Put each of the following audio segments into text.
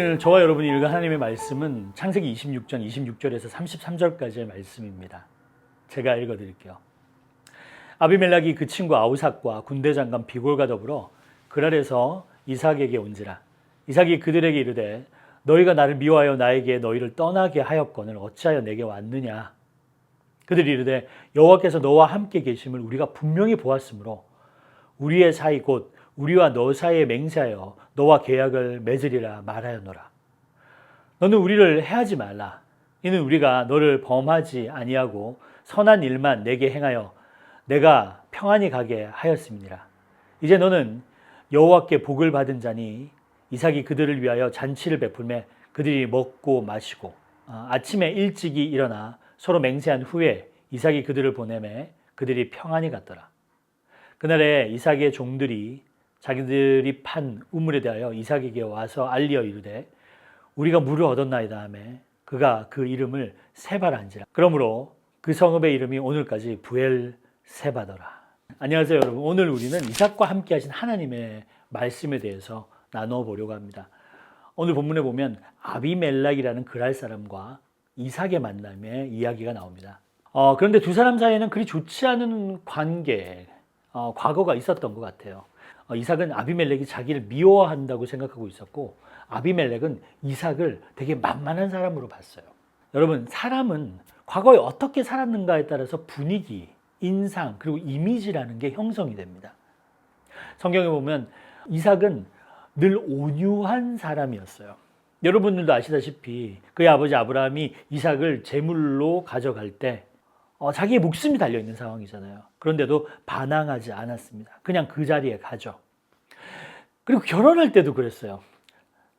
오늘 저와 여러분이 읽은 하나님의 말씀은 창세기 26장 26절에서 33절까지의 말씀입니다. 제가 읽어드릴게요. 아비멜렉이 그 친구 아우삭과 군대 장관 비골과 더불어 그랄에서 이삭에게 온지라. 이삭이 그들에게 이르되 너희가 나를 미워하여 나에게 너희를 떠나게 하였거늘 어찌하여 내게 왔느냐. 그들이 이르되 여호와께서 너와 함께 계심을 우리가 분명히 보았으므로 우리의 사이 곧 우리와 너 사이에 맹세하여 너와 계약을 맺으리라 말하였노라. 너는 우리를 해하지 말라. 이는 우리가 너를 범하지 아니하고 선한 일만 내게 행하여 내가 평안히 가게 하였음이니라. 이제 너는 여호와께 복을 받은 자니 이삭이 그들을 위하여 잔치를 베풀매 그들이 먹고 마시고 아침에 일찍이 일어나 서로 맹세한 후에 이삭이 그들을 보내매 그들이 평안히 갔더라. 그날에 이삭의 종들이 자기들이 판 우물에 대하여 이삭에게 와서 알리어 이르되 우리가 물을 얻었나이다 하며 그가 그 이름을 세바라 한지라. 그러므로 그 성읍의 이름이 오늘까지 부엘세바더라. 안녕하세요 여러분. 오늘 우리는 이삭과 함께 하신 하나님의 말씀에 대해서 나눠보려고 합니다. 오늘 본문에 보면 아비멜렉이라는 그랄 사람과 이삭의 만남의 이야기가 나옵니다. 그런데 두 사람 사이에는 그리 좋지 않은 관계, 과거가 있었던 것 같아요. 이삭은 아비멜렉이 자기를 미워한다고 생각하고 있었고 아비멜렉은 이삭을 되게 만만한 사람으로 봤어요. 여러분, 사람은 과거에 어떻게 살았는가에 따라서 분위기, 인상, 그리고 이미지라는 게 형성이 됩니다. 성경에 보면 이삭은 늘 온유한 사람이었어요. 여러분들도 아시다시피 그의 아버지 아브라함이 이삭을 제물로 가져갈 때 자기의 목숨이 달려있는 상황이잖아요. 그런데도 반항하지 않았습니다. 그냥 그 자리에 가죠. 그리고 결혼할 때도 그랬어요.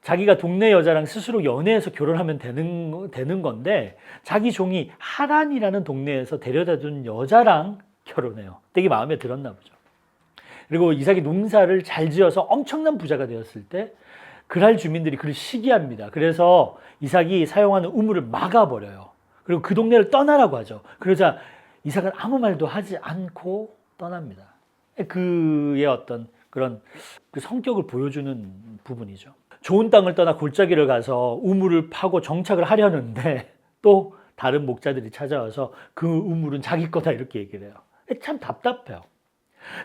자기가 동네 여자랑 스스로 연애해서 결혼하면 되는 건데 자기 종이 하란이라는 동네에서 데려다준 여자랑 결혼해요. 되게 마음에 들었나 보죠. 그리고 이삭이 농사를 잘 지어서 엄청난 부자가 되었을 때 그랄 주민들이 그를 시기합니다. 그래서 이삭이 사용하는 우물을 막아버려요. 그리고 그 동네를 떠나라고 하죠. 그러자 이삭은 아무 말도 하지 않고 떠납니다. 그의 어떤 그런 그 성격을 보여주는 부분이죠. 좋은 땅을 떠나 골짜기를 가서 우물을 파고 정착을 하려는데 또 다른 목자들이 찾아와서 그 우물은 자기 거다 이렇게 얘기를 해요. 참 답답해요.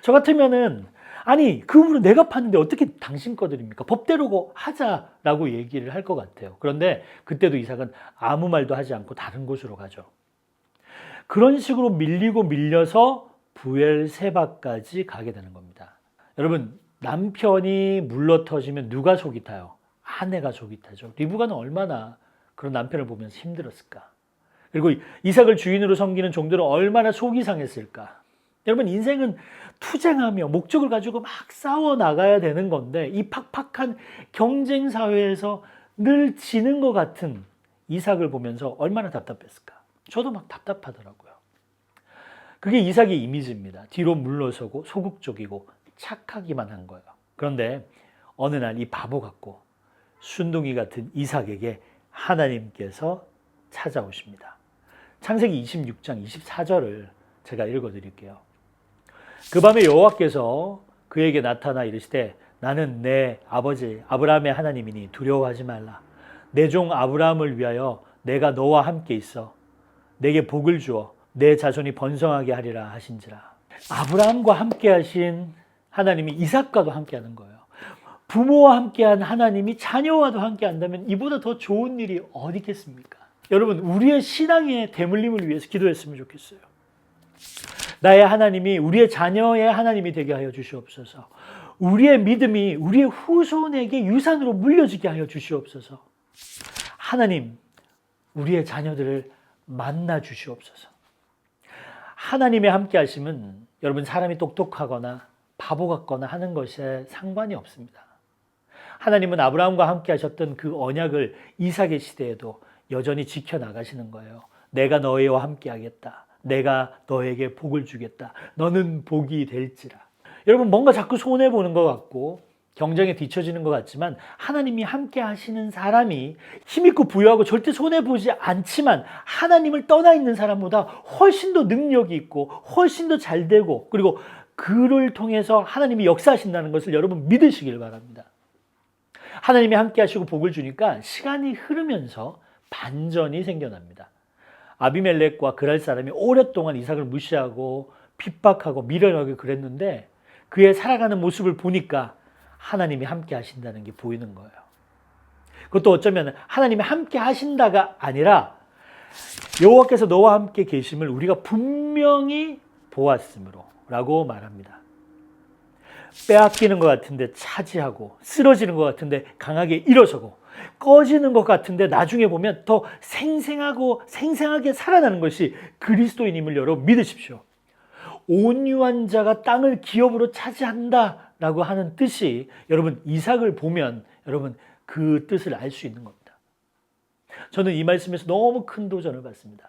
저 같으면은 아니 그 우물은 내가 팠는데 어떻게 당신 거들입니까? 법대로 하자라고 얘기를 할 것 같아요. 그런데 그때도 이삭은 아무 말도 하지 않고 다른 곳으로 가죠. 그런 식으로 밀리고 밀려서 부엘세바까지 가게 되는 겁니다. 여러분, 남편이 물러터지면 누가 속이 타요? 아내가 속이 타죠. 리브가는 얼마나 그런 남편을 보면서 힘들었을까? 그리고 이삭을 주인으로 섬기는 종들은 얼마나 속이 상했을까? 여러분, 인생은 투쟁하며 목적을 가지고 막 싸워 나가야 되는 건데 이 팍팍한 경쟁 사회에서 늘 지는 것 같은 이삭을 보면서 얼마나 답답했을까? 저도 막 답답하더라고요. 그게 이삭의 이미지입니다. 뒤로 물러서고 소극적이고 착하기만 한 거예요. 그런데 어느 날 이 바보 같고 순둥이 같은 이삭에게 하나님께서 찾아오십니다. 창세기 26장 24절을 제가 읽어드릴게요. 그 밤에 여호와께서 그에게 나타나 이르시되 나는 내 아버지 아브라함의 하나님이니 두려워하지 말라. 내 종 아브라함을 위하여 내가 너와 함께 있어 내게 복을 주어 내 자손이 번성하게 하리라 하신지라. 아브라함과 함께 하신 하나님이 이삭과도 함께 하는 거예요. 부모와 함께한 하나님이 자녀와도 함께 한다면 이보다 더 좋은 일이 어디 있겠습니까? 여러분, 우리의 신앙의 대물림을 위해서 기도했으면 좋겠어요. 나의 하나님이 우리의 자녀의 하나님이 되게 하여 주시옵소서. 우리의 믿음이 우리의 후손에게 유산으로 물려지게 하여 주시옵소서. 하나님, 우리의 자녀들을 만나 주시옵소서. 하나님의 함께 하심은 여러분 사람이 똑똑하거나 바보 같거나 하는 것에 상관이 없습니다. 하나님은 아브라함과 함께 하셨던 그 언약을 이삭의 시대에도 여전히 지켜나가시는 거예요. 내가 너희와 함께 하겠다. 내가 너에게 복을 주겠다. 너는 복이 될지라. 여러분, 뭔가 자꾸 손해보는 것 같고 경쟁에 뒤처지는 것 같지만 하나님이 함께 하시는 사람이 힘있고 부유하고 절대 손해보지 않지만 하나님을 떠나 있는 사람보다 훨씬 더 능력이 있고 훨씬 더 잘 되고 그리고 그를 통해서 하나님이 역사하신다는 것을 여러분 믿으시길 바랍니다. 하나님이 함께 하시고 복을 주니까 시간이 흐르면서 반전이 생겨납니다. 아비멜렉과 그랄 사람이 오랫동안 이삭을 무시하고 핍박하고 미련하게 그랬는데 그의 살아가는 모습을 보니까 하나님이 함께 하신다는 게 보이는 거예요. 그것도 어쩌면 하나님이 함께 하신다가 아니라 여호와께서 너와 함께 계심을 우리가 분명히 보았으므로 라고 말합니다. 빼앗기는 것 같은데 차지하고, 쓰러지는 것 같은데 강하게 일어서고, 꺼지는 것 같은데 나중에 보면 더 생생하게 살아나는 것이 그리스도인임을 여러분 믿으십시오. 온유한 자가 땅을 기업으로 차지한다라고 하는 뜻이 여러분 이삭을 보면 여러분 그 뜻을 알 수 있는 겁니다. 저는 이 말씀에서 너무 큰 도전을 받습니다.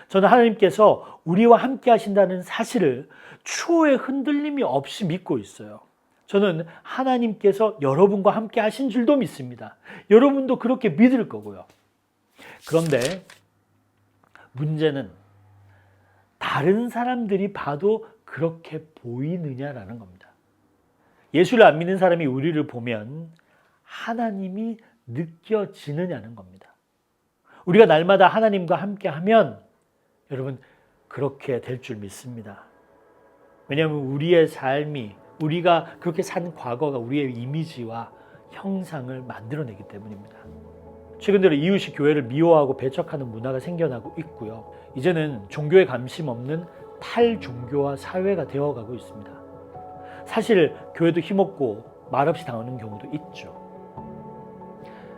저는 하나님께서 우리와 함께 하신다는 사실을 추호의 흔들림이 없이 믿고 있어요. 저는 하나님께서 여러분과 함께 하신 줄도 믿습니다. 여러분도 그렇게 믿을 거고요. 그런데 문제는 다른 사람들이 봐도 그렇게 보이느냐라는 겁니다. 예수를 안 믿는 사람이 우리를 보면 하나님이 느껴지느냐는 겁니다. 우리가 날마다 하나님과 함께 하면 여러분 그렇게 될 줄 믿습니다. 왜냐하면 우리의 삶이, 우리가 그렇게 산 과거가 우리의 이미지와 형상을 만들어내기 때문입니다. 최근 들어 이웃이 교회를 미워하고 배척하는 문화가 생겨나고 있고요. 이제는 종교에 관심 없는 탈종교화 사회가 되어가고 있습니다. 사실 교회도 힘없고 말없이 당하는 경우도 있죠.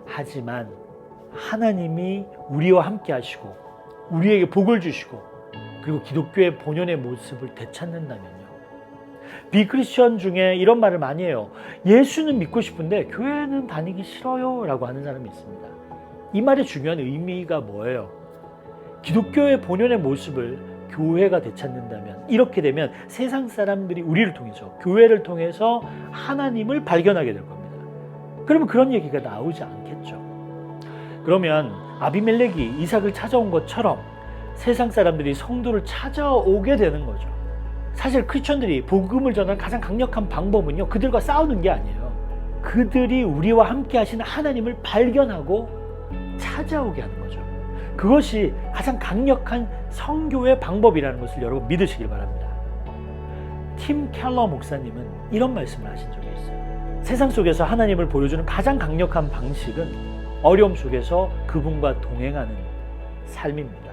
하지만 하나님이 우리와 함께 하시고 우리에게 복을 주시고 그리고 기독교의 본연의 모습을 되찾는다면요. 비크리스천 중에 이런 말을 많이 해요. 예수는 믿고 싶은데 교회는 다니기 싫어요 라고 하는 사람이 있습니다. 이 말의 중요한 의미가 뭐예요? 기독교의 본연의 모습을 교회가 되찾는다면, 이렇게 되면 세상 사람들이 우리를 통해서, 교회를 통해서 하나님을 발견하게 될 겁니다. 그러면 그런 얘기가 나오지 않겠죠. 그러면 아비멜렉이 이삭을 찾아온 것처럼 세상 사람들이 성도를 찾아오게 되는 거죠. 사실 크리스천들이 복음을 전하는 가장 강력한 방법은요, 그들과 싸우는 게 아니에요. 그들이 우리와 함께 하시는 하나님을 발견하고 찾아오게 하는 거죠. 그것이 가장 강력한 선교의 방법이라는 것을 여러분 믿으시길 바랍니다. 팀 켈러 목사님은 이런 말씀을 하신 적이 있어요. 세상 속에서 하나님을 보여주는 가장 강력한 방식은 어려움 속에서 그분과 동행하는 삶입니다.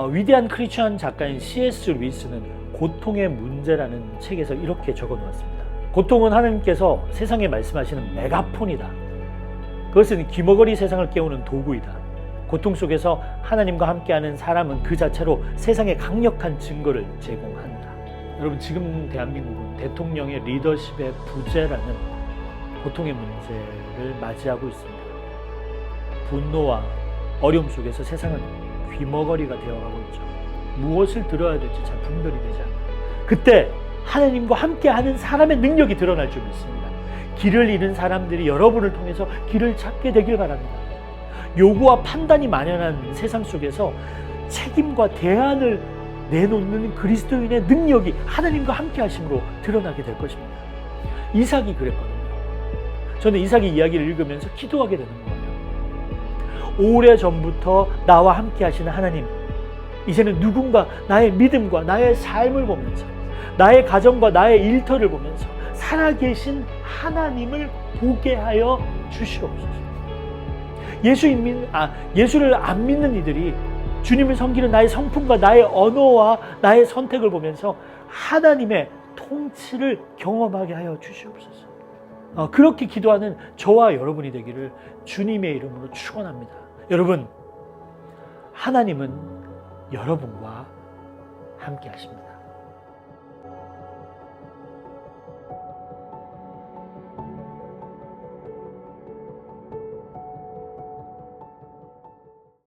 위대한 크리스천 작가인 C.S. 루이스는 고통의 문제라는 책에서 이렇게 적어 놓았습니다. 고통은 하나님께서 세상에 말씀하시는 메가폰이다. 그것은 귀머거리 세상을 깨우는 도구이다. 고통 속에서 하나님과 함께하는 사람은 그 자체로 세상에 강력한 증거를 제공한다. 여러분, 지금 대한민국은 대통령의 리더십의 부재라는 고통의 문제를 맞이하고 있습니다. 분노와 어려움 속에서 세상은 귀머거리가 되어가고 있죠. 무엇을 들어야 될지 잘 분별이 되지 않아요. 그때 하나님과 함께하는 사람의 능력이 드러날 줄 믿습니다. 길을 잃은 사람들이 여러분을 통해서 길을 찾게 되길 바랍니다. 요구와 판단이 만연한 세상 속에서 책임과 대안을 내놓는 그리스도인의 능력이 하나님과 함께 하심으로 드러나게 될 것입니다. 이삭이 그랬거든요. 저는 이삭의 이야기를 읽으면서 기도하게 되는 거예요. 오래전부터 나와 함께 하시는 하나님, 이제는 누군가 나의 믿음과 나의 삶을 보면서, 나의 가정과 나의 일터를 보면서 살아계신 하나님을 보게 하여 주시옵소서. 예수를 안 믿는 이들이 주님을 섬기는 나의 성품과 나의 언어와 나의 선택을 보면서 하나님의 통치를 경험하게 하여 주시옵소서. 그렇게 기도하는 저와 여러분이 되기를 주님의 이름으로 축원합니다. 여러분, 하나님은 여러분과 함께 하십니다.